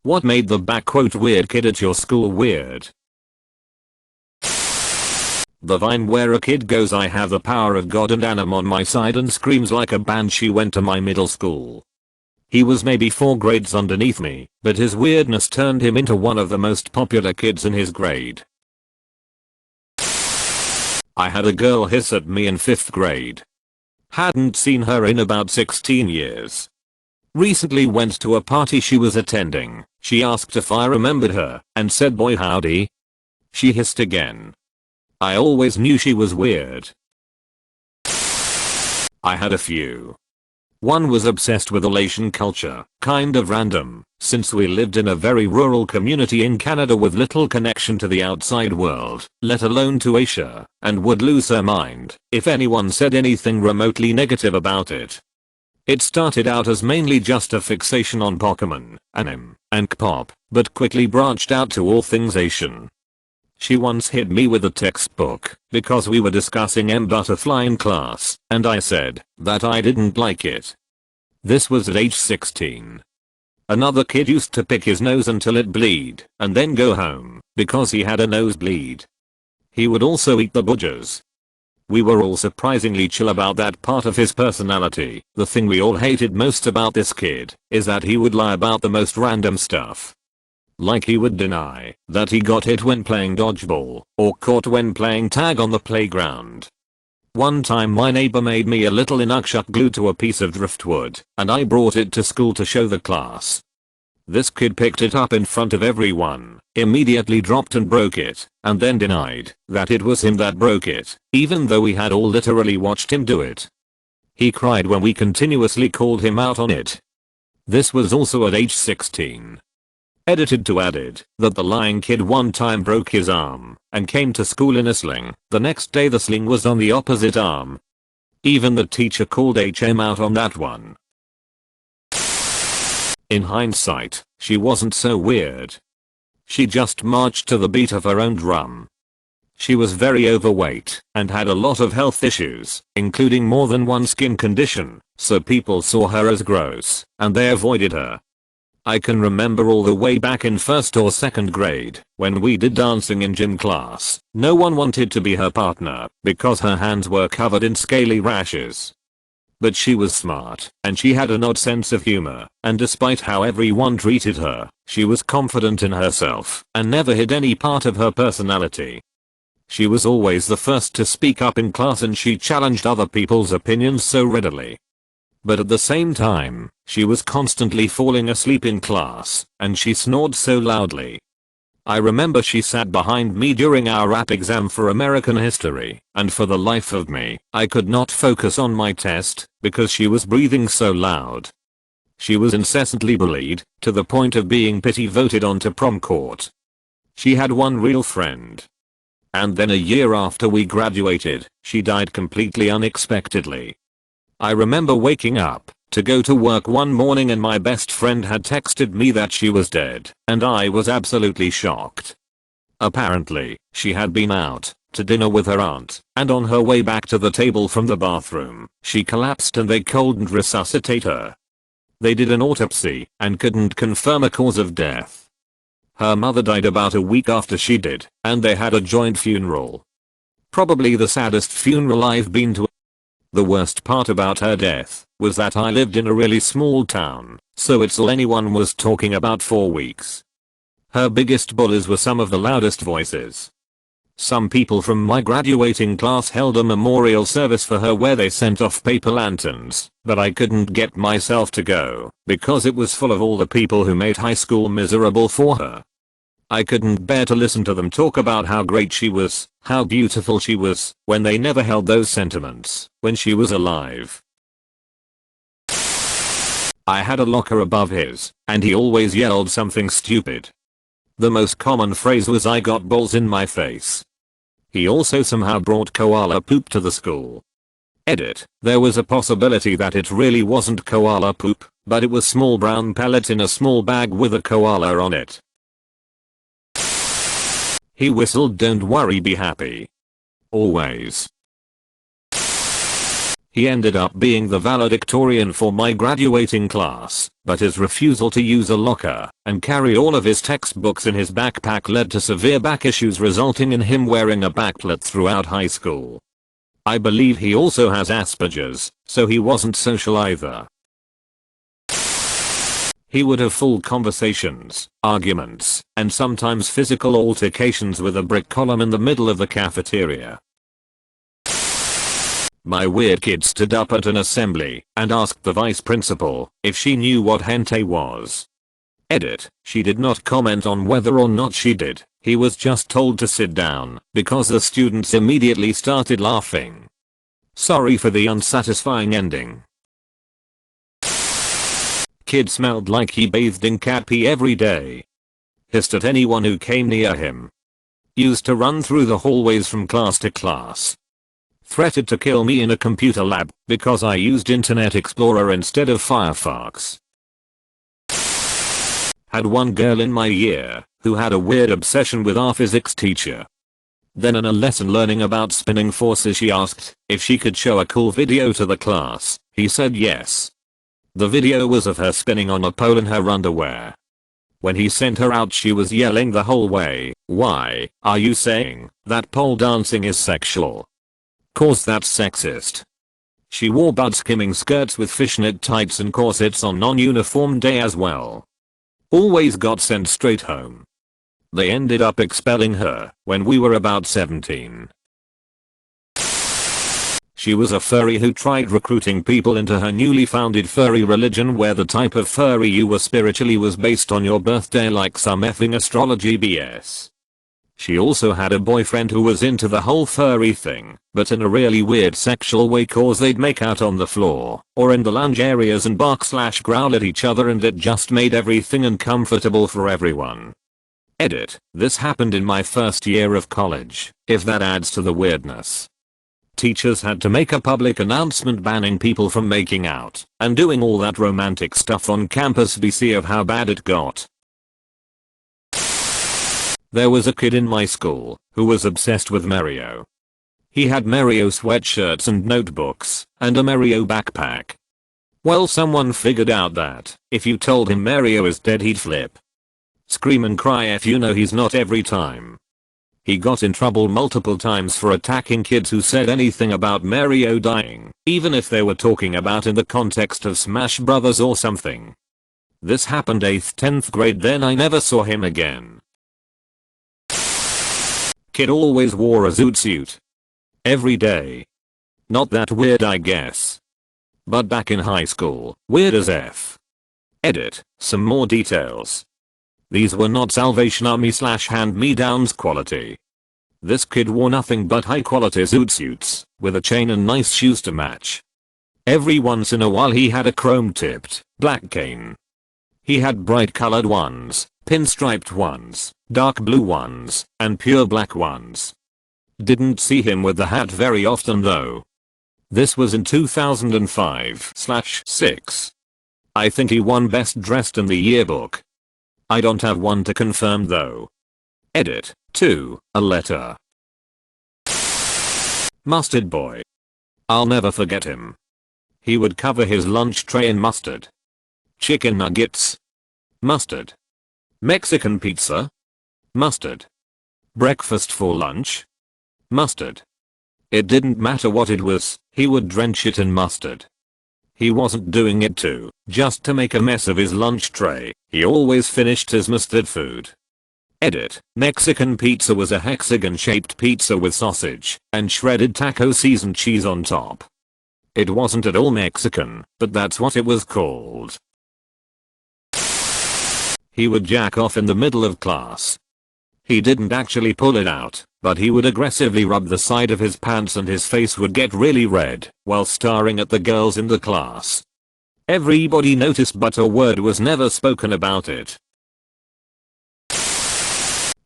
What made the "weird kid at your school" weird? The Vine where a kid goes, "I have the power of God and am on my side," and screams like a banshee went to my middle school. He was maybe 4 grades underneath me, but his weirdness turned him into one of the most popular kids in his grade. I had a girl hiss at me in 5th grade. Hadn't seen her in about 16 years. Recently went to a party she was attending. She asked if I remembered her and said, "Boy howdy." She hissed again. I always knew she was weird. I had a few. One was obsessed with Asian culture, kind of random, since we lived in a very rural community in Canada with little connection to the outside world, let alone to Asia, and would lose her mind if anyone said anything remotely negative about it. It started out as mainly just a fixation on Pokemon, anime, and K-pop, but quickly branched out to all things Asian. She once hit me with a textbook because we were discussing M. Butterfly in class, and I said that I didn't like it. This was at age 16. Another kid used to pick his nose until it bleed and then go home because he had a nosebleed. He would also eat the budgers. We were all surprisingly chill about that part of his personality. The thing we all hated most about this kid is that he would lie about the most random stuff. Like he would deny that he got hit when playing dodgeball or caught when playing tag on the playground. One time my neighbor made me a little inukshuk glued to a piece of driftwood and I brought it to school to show the class. This kid picked it up in front of everyone, immediately dropped and broke it, and then denied that it was him that broke it, even though we had all literally watched him do it. He cried when we continuously called him out on it. This was also at age 16. Edited to added that the lying kid one time broke his arm and came to school in a sling. The next day the sling was on the opposite arm. Even the teacher called HM out on that one. In hindsight, she wasn't so weird. She just marched to the beat of her own drum. She was very overweight and had a lot of health issues, including more than one skin condition, so people saw her as gross and they avoided her. I can remember all the way back in 1st or 2nd grade, when we did dancing in gym class, no one wanted to be her partner because her hands were covered in scaly rashes. But she was smart, and she had an odd sense of humor, and despite how everyone treated her, she was confident in herself and never hid any part of her personality. She was always the first to speak up in class and she challenged other people's opinions so readily. But at the same time, she was constantly falling asleep in class, and she snored so loudly. I remember she sat behind me during our rap exam for American history, and for the life of me, I could not focus on my test because she was breathing so loud. She was incessantly bullied, to the point of being pity voted onto prom court. She had one real friend. And then a year after we graduated, she died completely unexpectedly. I remember waking up to go to work one morning and my best friend had texted me that she was dead, and I was absolutely shocked. Apparently, she had been out to dinner with her aunt, and on her way back to the table from the bathroom, she collapsed and they couldn't resuscitate her. They did an autopsy and couldn't confirm a cause of death. Her mother died about a week after she did, and they had a joint funeral. Probably the saddest funeral I've been to. The worst part about her death was that I lived in a really small town, so it's all anyone was talking about for weeks. Her biggest bullies were some of the loudest voices. Some people from my graduating class held a memorial service for her where they sent off paper lanterns, but I couldn't get myself to go because it was full of all the people who made high school miserable for her. I couldn't bear to listen to them talk about how great she was, how beautiful she was, when they never held those sentiments when she was alive. I had a locker above his, and he always yelled something stupid. The most common phrase was, "I got balls in my face." He also somehow brought koala poop to the school. Edit: there was a possibility that it really wasn't koala poop, but it was small brown pellets in a small bag with a koala on it. He whistled, "Don't worry, be happy." Always. He ended up being the valedictorian for my graduating class, but his refusal to use a locker and carry all of his textbooks in his backpack led to severe back issues, resulting in him wearing a backpack throughout high school. I believe he also has Asperger's, so he wasn't social either. He would have full conversations, arguments, and sometimes physical altercations with a brick column in the middle of the cafeteria. My weird kid stood up at an assembly and asked the vice principal if she knew what hentai was. Edit. She did not comment on whether or not she did. He was just told to sit down because the students immediately started laughing. Sorry for the unsatisfying ending. Kid smelled like he bathed in cat pee every day. Hissed at anyone who came near him. Used to run through the hallways from class to class. Threatened to kill me in a computer lab because I used Internet Explorer instead of Firefox. Had one girl in my year who had a weird obsession with our physics teacher. Then in a lesson learning about spinning forces, she asked if she could show a cool video to the class. He said yes. The video was of her spinning on a pole in her underwear. When he sent her out, she was yelling the whole way, "Why are you saying that pole dancing is sexual? 'Cause that's sexist." She wore butt-skimming skirts with fishnet tights and corsets on non-uniform day as well. Always got sent straight home. They ended up expelling her when we were about 17. She was a furry who tried recruiting people into her newly founded furry religion, where the type of furry you were spiritually was based on your birthday, like some effing astrology BS. She also had a boyfriend who was into the whole furry thing, but in a really weird sexual way, cause they'd make out on the floor or in the lounge areas and bark/growl at each other, and it just made everything uncomfortable for everyone. Edit. This happened in my first year of college, if that adds to the weirdness. Teachers had to make a public announcement banning people from making out and doing all that romantic stuff on campus BC of how bad it got. There was a kid in my school who was obsessed with Mario. He had Mario sweatshirts and notebooks and a Mario backpack. Well, someone figured out that if you told him Mario is dead, he'd flip. Scream and cry if you know he's not every time. He got in trouble multiple times for attacking kids who said anything about Mario dying, even if they were talking about in the context of Smash Brothers or something. This happened 8th 10th grade, then I never saw him again. Kid always wore a zoot suit. Every day. Not that weird, I guess. But back in high school, weird as F. Edit. Some more details. These were not Salvation Army / hand-me-downs quality. This kid wore nothing but high quality zoot suits, with a chain and nice shoes to match. Every once in a while he had a chrome-tipped, black cane. He had bright colored ones, pinstriped ones, dark blue ones, and pure black ones. Didn't see him with the hat very often though. This was in 2005/6. I think he won best dressed in the yearbook. I don't have one to confirm though. Edit. 2. A letter. Mustard boy. I'll never forget him. He would cover his lunch tray in mustard. Chicken nuggets. Mustard. Mexican pizza. Mustard. Breakfast for lunch. Mustard. It didn't matter what it was, he would drench it in mustard. He wasn't doing it just to make a mess of his lunch tray. He always finished his mustard food. Edit. Mexican pizza was a hexagon-shaped pizza with sausage and shredded taco seasoned cheese on top. It wasn't at all Mexican, but that's what it was called. He would jack off in the middle of class. He didn't actually pull it out, but he would aggressively rub the side of his pants and his face would get really red while staring at the girls in the class. Everybody noticed, but a word was never spoken about it.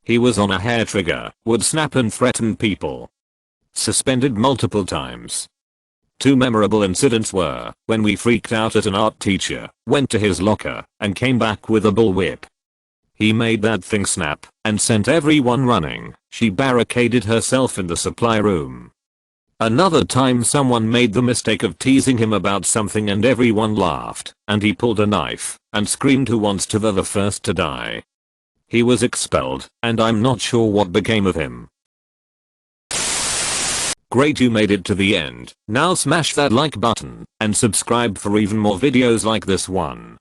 He was on a hair trigger, would snap and threaten people. Suspended multiple times. 2 memorable incidents were when we freaked out at an art teacher, went to his locker, and came back with a bullwhip. He made that thing snap and sent everyone running. She barricaded herself in the supply room. Another time someone made the mistake of teasing him about something and everyone laughed, and he pulled a knife and screamed, "Who wants to be the first to die?" He was expelled, and I'm not sure what became of him. Great, you made it to the end. Now smash that like button and subscribe for even more videos like this one.